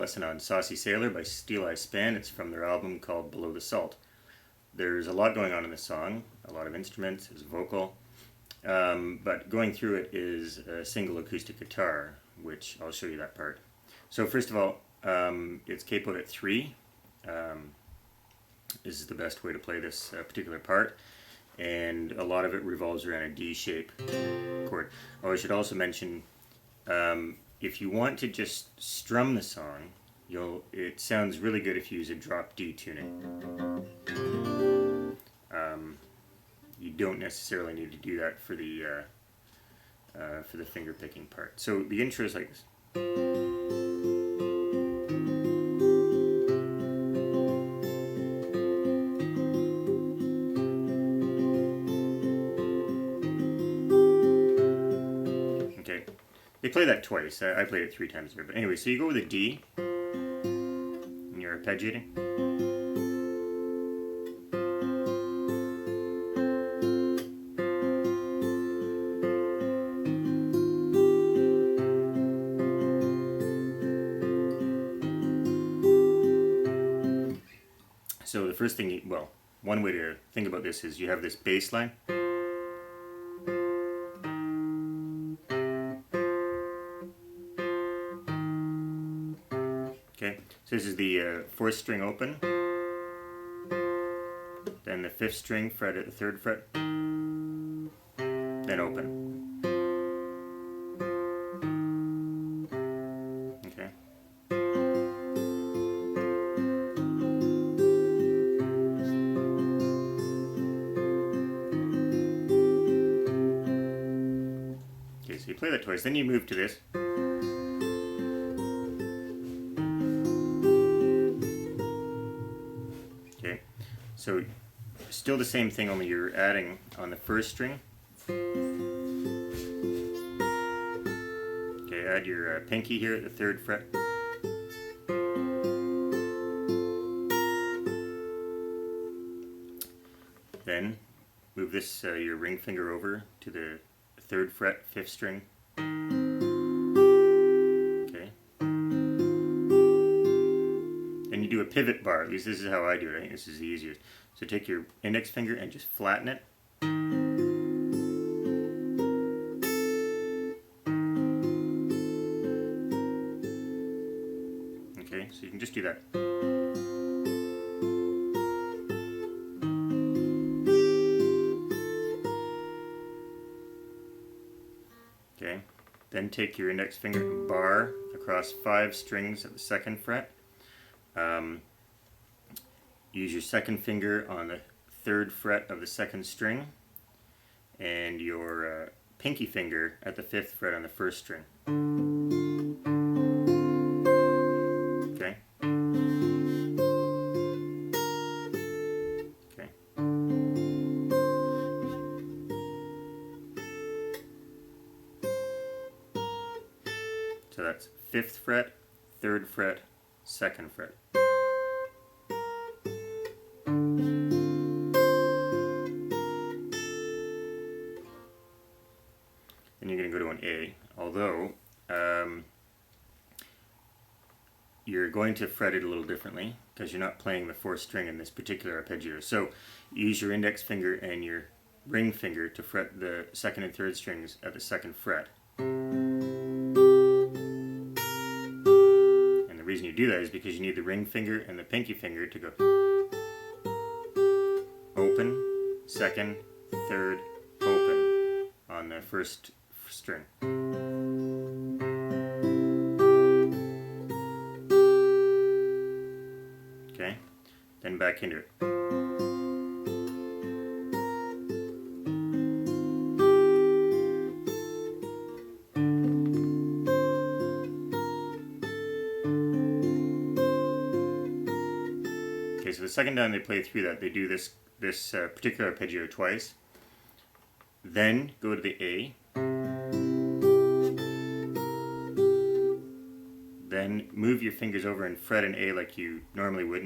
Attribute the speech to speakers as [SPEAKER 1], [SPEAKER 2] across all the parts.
[SPEAKER 1] lesson on Saucy Sailor by Steeleye Span. It's from their album called Below the Salt. There's a lot going on in this song, a lot of instruments, there's a vocal, but going through it is a single acoustic guitar, which I'll show you that part. So first of all, it's capoed at 3. This is the best way to play this particular part, and a lot of it revolves around a D shape chord. Oh, I should also mention, if you want to just strum the song, it sounds really good if you use a drop D tuning. You don't necessarily need to do that for the finger picking part. So the intro is like this. Okay, they play that twice. I played it 3 times there. But anyway, so you go with a D, and you're arpeggiating. So the first thing, one way to think about this is you have this bass line. Okay, so this is the 4th string open, then the 5th string fret at the 3rd fret, then open. Okay. Okay, so you play that twice, then you move to this. Okay, so still the same thing, only you're adding on the 1st string. Okay, add your pinky here at the 3rd fret. Then move this your ring finger over to the 3rd fret, 5th string. Okay. Then you do a pivot bar. At least this is how I do it. I think this is the easiest. So take your index finger and just flatten it. Okay, so you can just do that. Okay, then take your index finger and bar across 5 strings at the 2nd fret. Use your 2nd finger on the 3rd fret of the 2nd string, and your pinky finger at the 5th fret on the 1st string. Okay. Okay. So that's 5th fret, 3rd fret, 2nd fret. Then you're going to go to an A, although you're going to fret it a little differently because you're not playing the 4th string in this particular arpeggio. So use your index finger and your ring finger to fret the 2nd and 3rd strings at the 2nd fret. And the reason you do that is because you need the ring finger and the pinky finger to go open, 2nd, 3rd, open on the 1st string. Okay, then back into it. Okay, so the second time they play through that, they do this particular arpeggio twice. Then go to the A. Then move your fingers over and fret an A like you normally would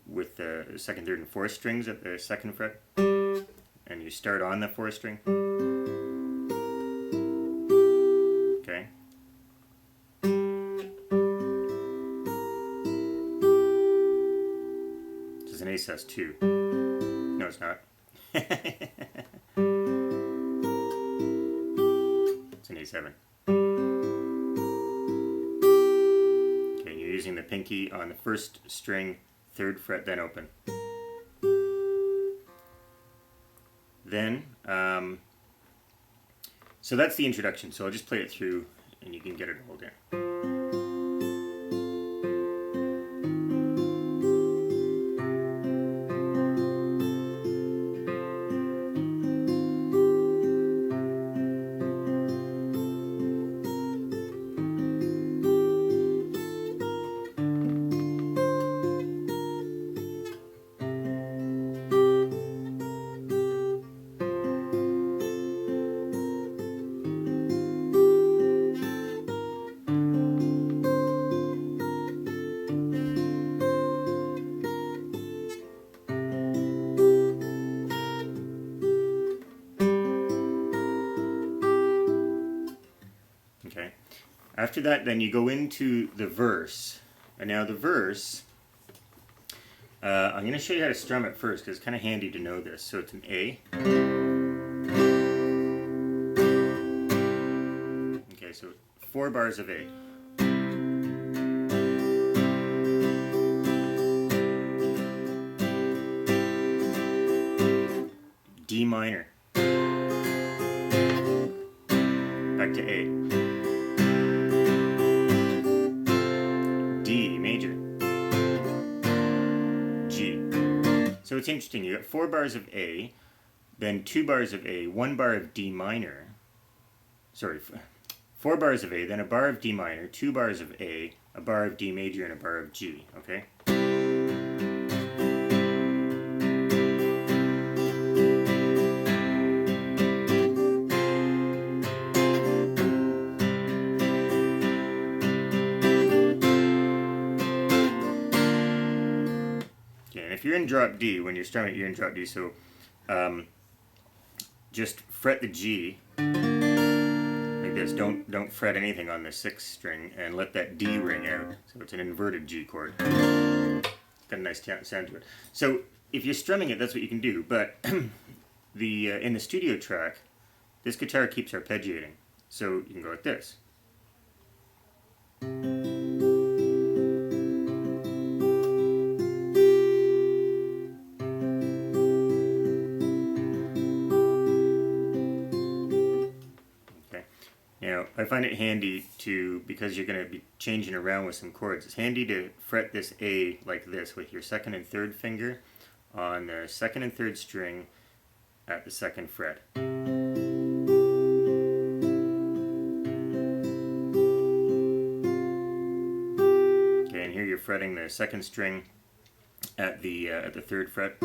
[SPEAKER 1] with the 2nd, 3rd, and 4th strings at the 2nd fret. And you start on the 4th string. Okay. A sus2. No, it's not. It's an A7. Okay, and you're using the pinky on the first string, 3rd fret, then open. Then, so that's the introduction. So I'll just play it through and you can get it all down. Okay. After that, then you go into the verse. And now the verse, I'm going to show you how to strum it first because it's kind of handy to know this. So it's an A. Okay, so 4 bars of A. D minor. Back to A. D major. G. So it's interesting. You got 4 bars of A, then 2 bars of A, 1 bar of D minor. Sorry, 4 bars of A, then a bar of D minor, 2 bars of A, a bar of D major, and a bar of G. Okay. If you're in drop D, when you're strumming it, you're in drop D, so just fret the G like this. Don't fret anything on the 6th string and let that D ring out. So it's an inverted G chord. It's got a nice sound to it. So if you're strumming it, that's what you can do. But in the studio track, this guitar keeps arpeggiating. So you can go like this. Now, I find it handy to, because you're going to be changing around with some chords, it's handy to fret this A like this with your 2nd and 3rd finger on the 2nd and 3rd string at the 2nd fret. Okay, and here you're fretting the 2nd string at the 3rd fret.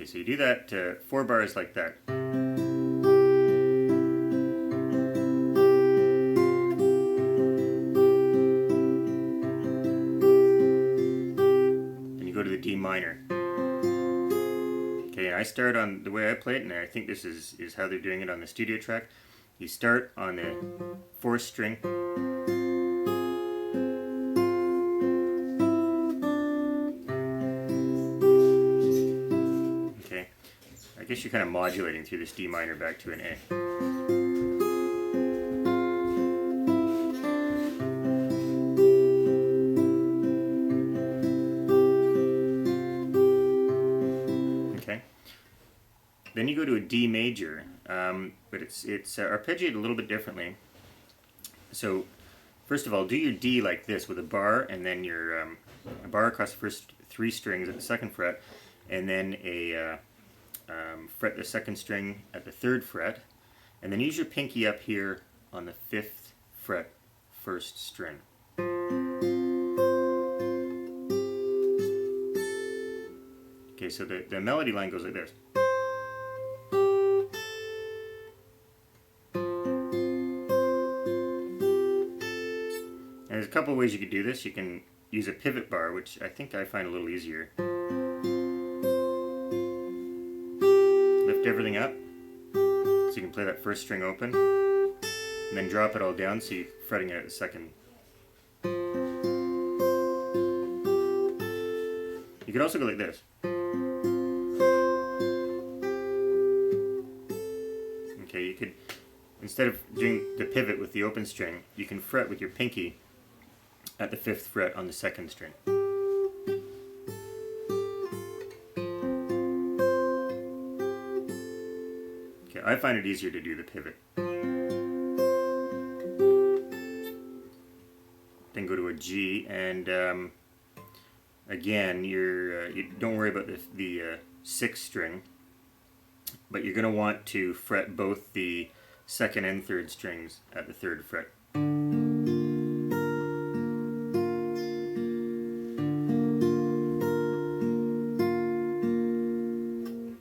[SPEAKER 1] So you do that 4 bars like that. Then you go to the D minor. Okay, and I start on the way I play it, and I think this is how they're doing it on the studio track. You start on the 4th string. I guess you're kind of modulating through this D minor back to an A. Okay. Then you go to a D major, but it's arpeggiated a little bit differently. So first of all, do your D like this with a bar, and then your a bar across the first 3 strings at the 2nd fret, and then a fret the 2nd string at the 3rd fret, and then use your pinky up here on the 5th fret 1st string. Okay, so the melody line goes like this. And there's a couple of ways you could do this. You can use a pivot bar, which I think I find a little easier. Lift everything up. So So you can play that first string open, and then drop it all down so you're fretting it at the second. You could also go like this. Okay, you could, instead of doing the pivot with the open string, you can fret with your pinky at the 5th fret on the 2nd string. Okay, I find it easier to do the pivot. Then go to a G, and again, you don't worry about the 6th string, but you're going to want to fret both the 2nd and 3rd strings at the 3rd fret. And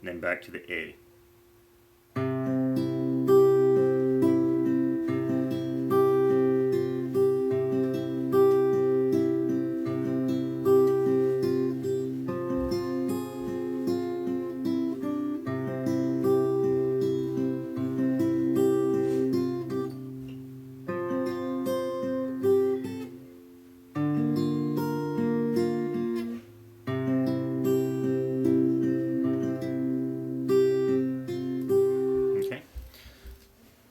[SPEAKER 1] then back to the A.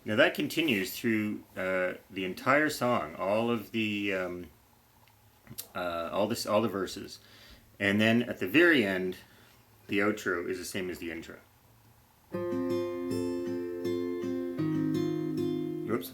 [SPEAKER 1] Now that continues through the entire song, all of the all the verses, and then at the very end, the outro is the same as the intro. Oops.